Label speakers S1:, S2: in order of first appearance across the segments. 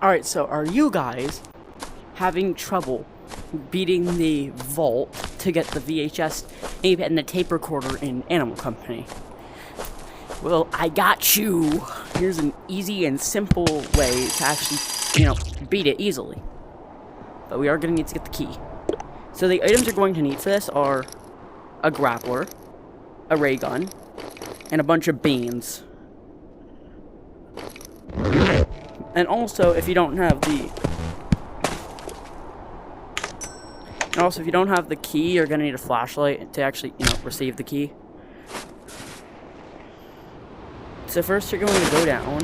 S1: Alright, so are you guys having trouble beating the vault to get the VHS tape and the tape recorder in Animal Company? Well, I got you. Here's an easy and simple way to actually, beat it easily. But we are going to need to get the key. So the items you're going to need for this are a grappler, a ray gun, and a bunch of beans. And also, if you don't have the key, you're gonna need a flashlight to actually, receive the key. So first, you're going to go down.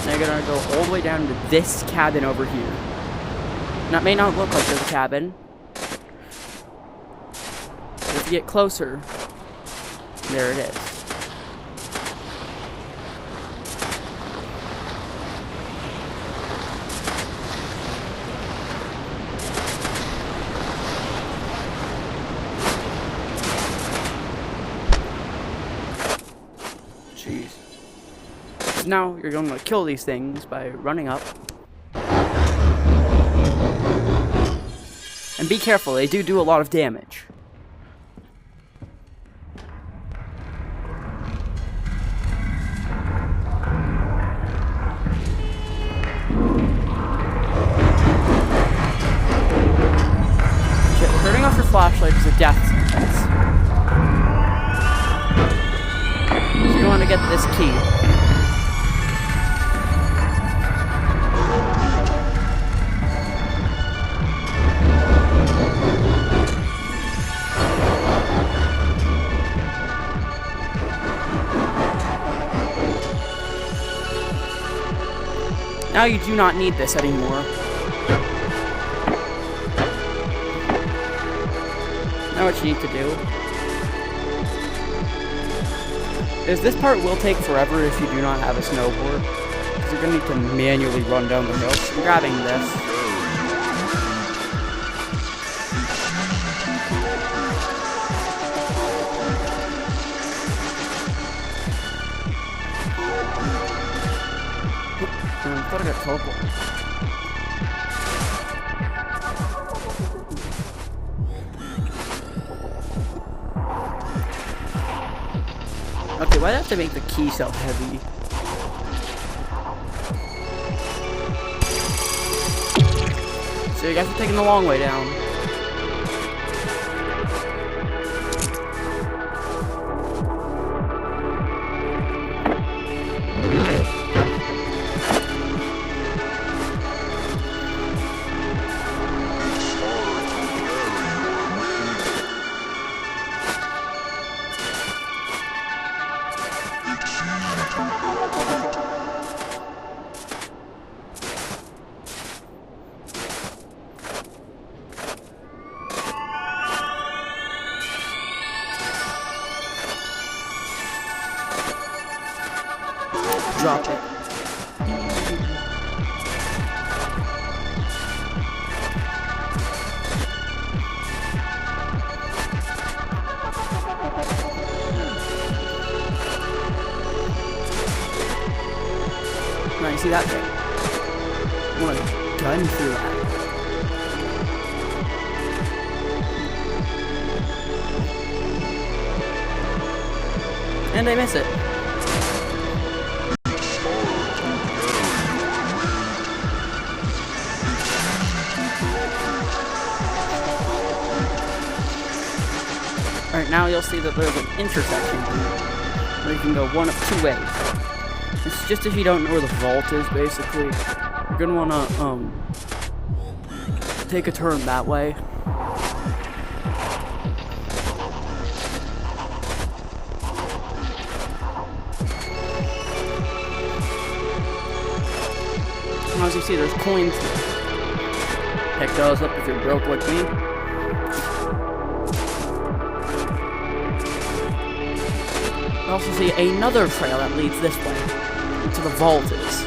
S1: Now you're gonna go all the way down to this cabin over here. That may not look like there's a cabin. But if you get closer, there it is. Jeez. Now you're going to kill these things by running up. And be careful, they do a lot of damage. Turning off your flashlight is a death sentence. So you want to get this key. Now you do not need this anymore. Now what you need to do is this part will take forever if you do not have a snowboard. Because you're going to need to manually run down the hill. I'm grabbing this. I thought I got teleported. Okay, why'd I have to make the key so heavy? So you guys are taking the long way down. Drop it. Now you see that thing? I want to gun through that. And I miss it. Alright, now you'll see that there's an intersection where you can go one of two ways. It's just if you don't know where the vault is, basically. You're gonna wanna, take a turn that way. And as you see, there's coins here. Pick those up if you're broke like me. I also see another trail that leads this way, to the vault is.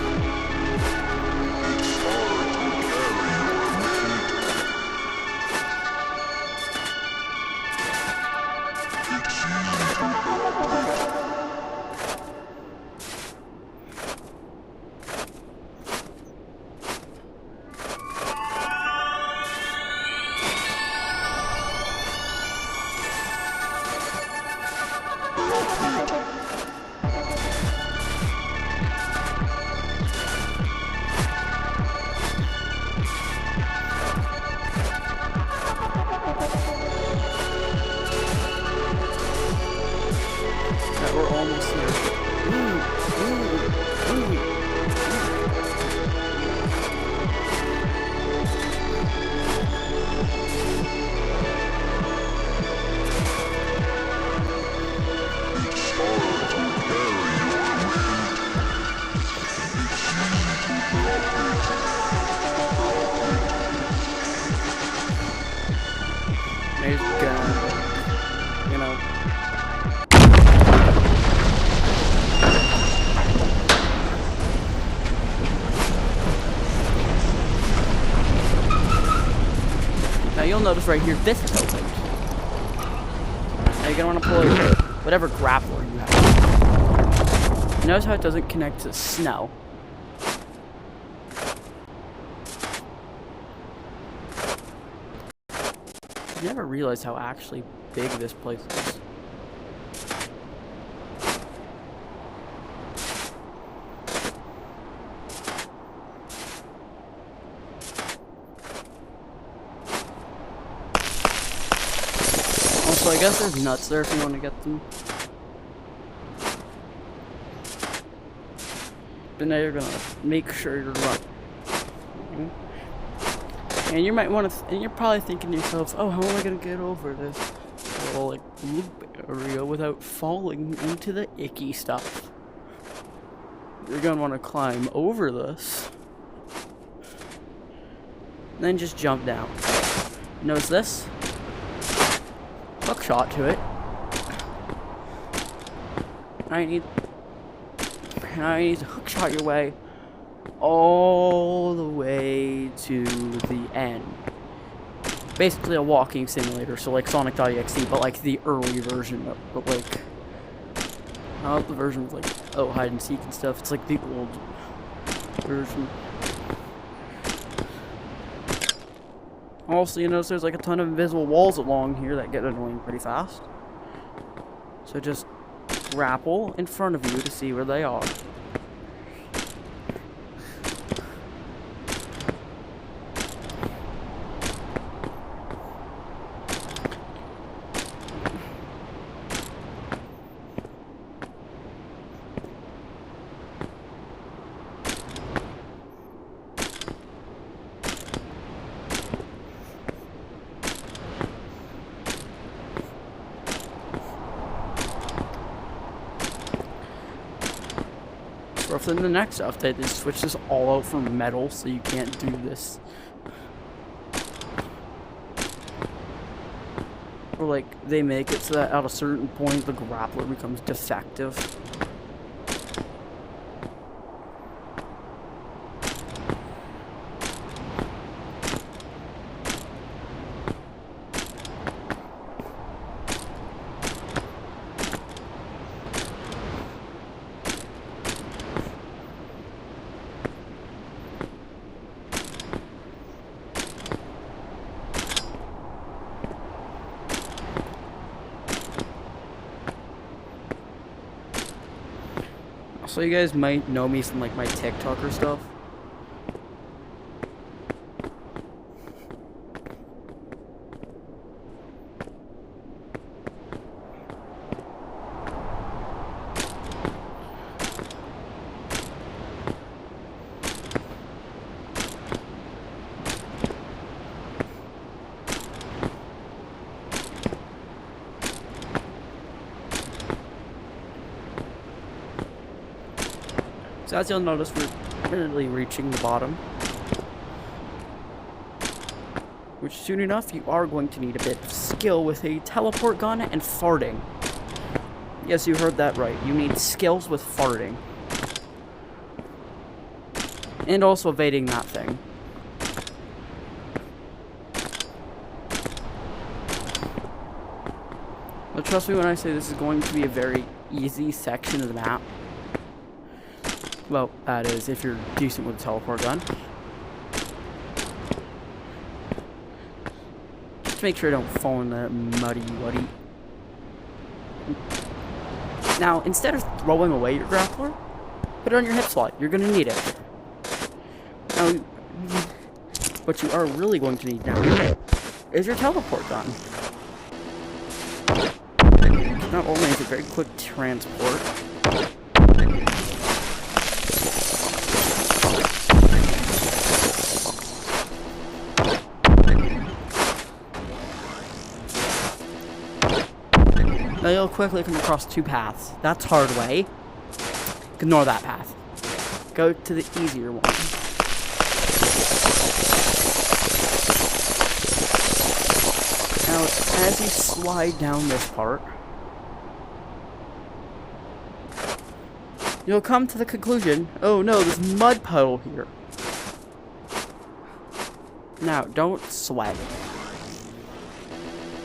S1: We're almost here. Maybe gonna, you know. Now you'll notice right here, this is open. Now you're gonna want to pull your whatever grappler you have. Notice how it doesn't connect to snow. I never realized how actually big this place is. Also, I guess there's nuts there if you want to get them. But now you're gonna make sure you're running. And you might want to, and you're probably thinking to yourself, oh, how am I gonna get over this little, like, loop area without falling into the icky stuff? You're gonna want to climb over this. Then just jump down. Notice this? Hook shot to it. Now you need to hook shot your way all the way to the end. Basically a walking simulator, so like Sonic.exe, but like the early version of, but like, not the version with like, oh, hide and seek and stuff. It's like the old version. Also, you notice there's like a ton of invisible walls along here that get annoying pretty fast. So just grapple in front of you to see where they are. Or in the next update, they switch this all out from metal, so you can't do this. Or like, they make it so that at a certain point, the grappler becomes defective. So you guys might know me from like my TikTok or stuff. So as you'll notice, we're really reaching the bottom. which soon enough you are going to need a bit of skill with a teleport gun and farting. Yes, you heard that right. You need skills with farting. And also evading that thing. But trust me when I say this is going to be a very easy section of the map. Well, that is, if you're decent with a teleport gun. Just make sure you don't fall in the muddy wuddy. Now, instead of throwing away your grappler, put it on your hip slot. You're going to need it. Now, what you are really going to need now is your teleport gun. Not only is it very quick transport, now you'll quickly come across two paths. That's hard way. Ignore that path. Go to the easier one. Now, as you slide down this part, you'll come to the conclusion, oh no, there's mud puddle here. Now, don't sweat.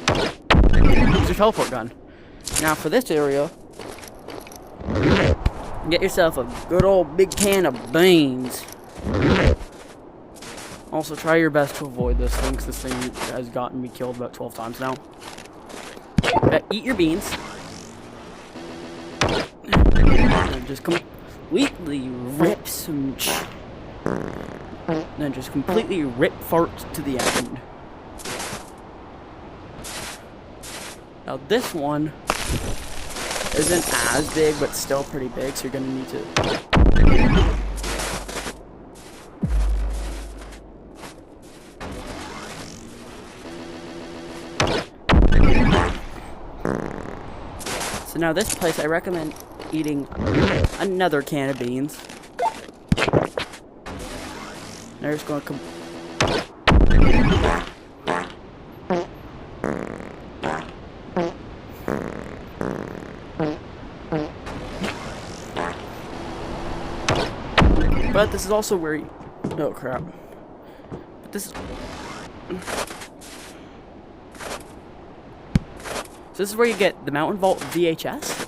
S1: Use your teleport gun. Now for this area, get yourself a good old big can of beans. Also, try your best to avoid this thing, because this thing has gotten me killed about 12 times now. But eat your beans. And just completely rip some... then just completely rip farts to the end. Now this one isn't as big, but still pretty big, so you're gonna need to... So now this place, I recommend eating another can of beans. They're just going to But this is also where you... Oh, crap. But this is... So this is where you get the Mountain Vault VHS.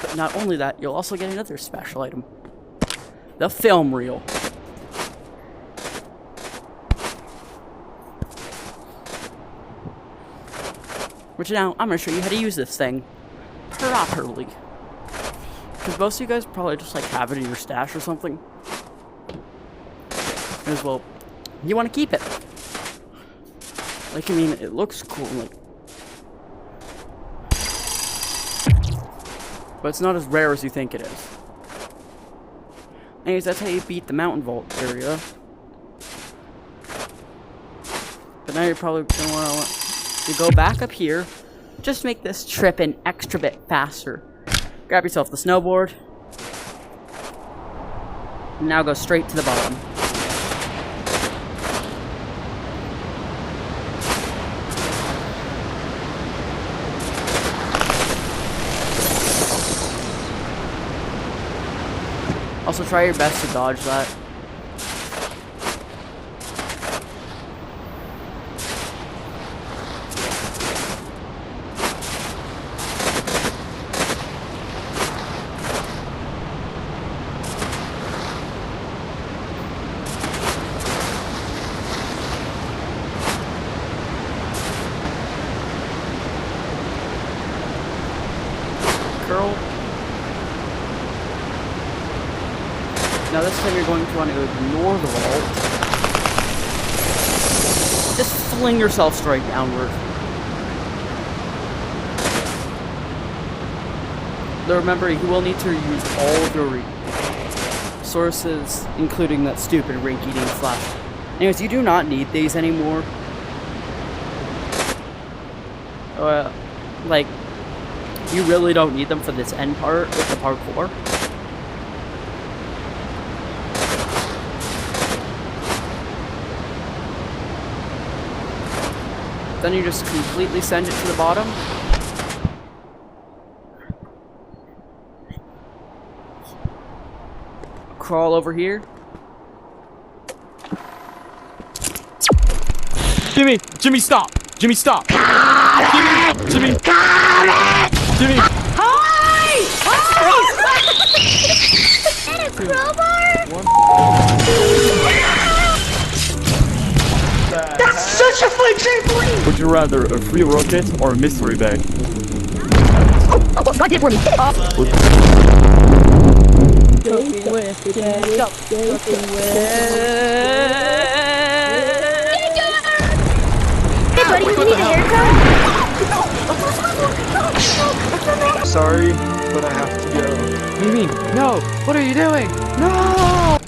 S1: But not only that, you'll also get another special item. The film reel. Which now, I'm going to show you how to use this thing properly. Because most of you guys probably just like have it in your stash or something. As well, you want to keep it. Like, I mean, it looks cool, like... But it's not as rare as you think it is. Anyways, that's how you beat the Mountain Vault area. But now you're probably going to want to go back up here. Just make this trip an extra bit faster. Grab yourself the snowboard. And now go straight to the bottom. Also, try your best to dodge that. Curl. Now this time you're going to want to ignore the vault. Just fling yourself straight downward. Though remember, you will need to use all of your resources, including that stupid rink-eating flash. Anyways, you do not need these anymore. Like, you really don't need them for this end part with the parkour. Then you just completely send it to the bottom. Crawl over here.
S2: Jimmy! Jimmy, stop! Jimmy, stop! Jimmy! Jimmy! Jimmy!
S3: Hi! Is that a crowbar? That's such a fun trampoline!
S2: Would you rather a free rocket or a mystery bag?
S3: Oh, God did for me.
S1: Cooking with Jacob. Cooking with.
S3: Hey, buddy, you need a haircut?
S4: Sorry, but I have to go.
S2: What do you mean? No! What are you doing? No!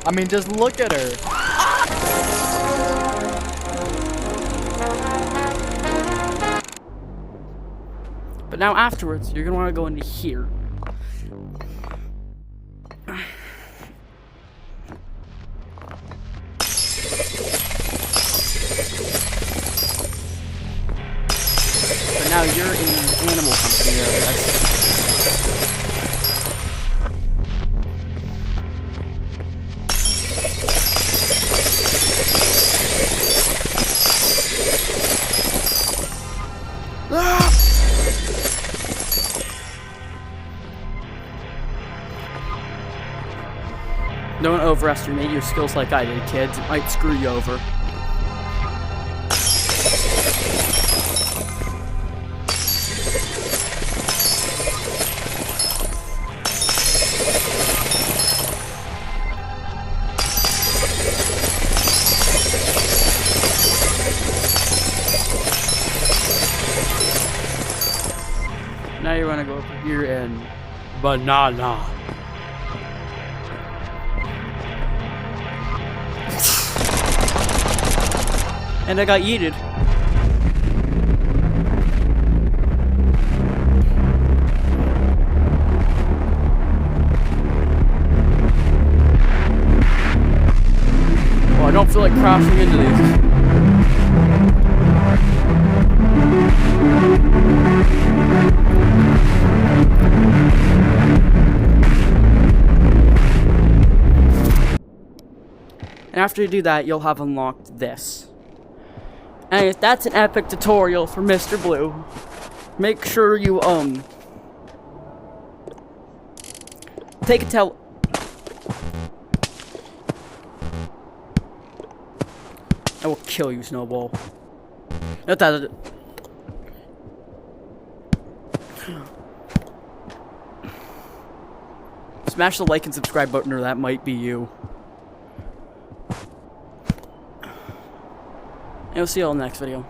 S4: I mean, just look at her.
S1: But now afterwards, you're gonna want to go into here. But now you're in the animal company area. Don't overestimate your skills like I did, kids. It might screw you over. Now you want to go over here and banana. And I got yeeted. Well, I don't feel like crashing into these. And after you do that, you'll have unlocked this. And if that's an epic tutorial for Mr. Blue, make sure you, take a I will kill you, Snowball. Not that. Smash the like and subscribe button, or that might be you. And we'll see you all in the next video.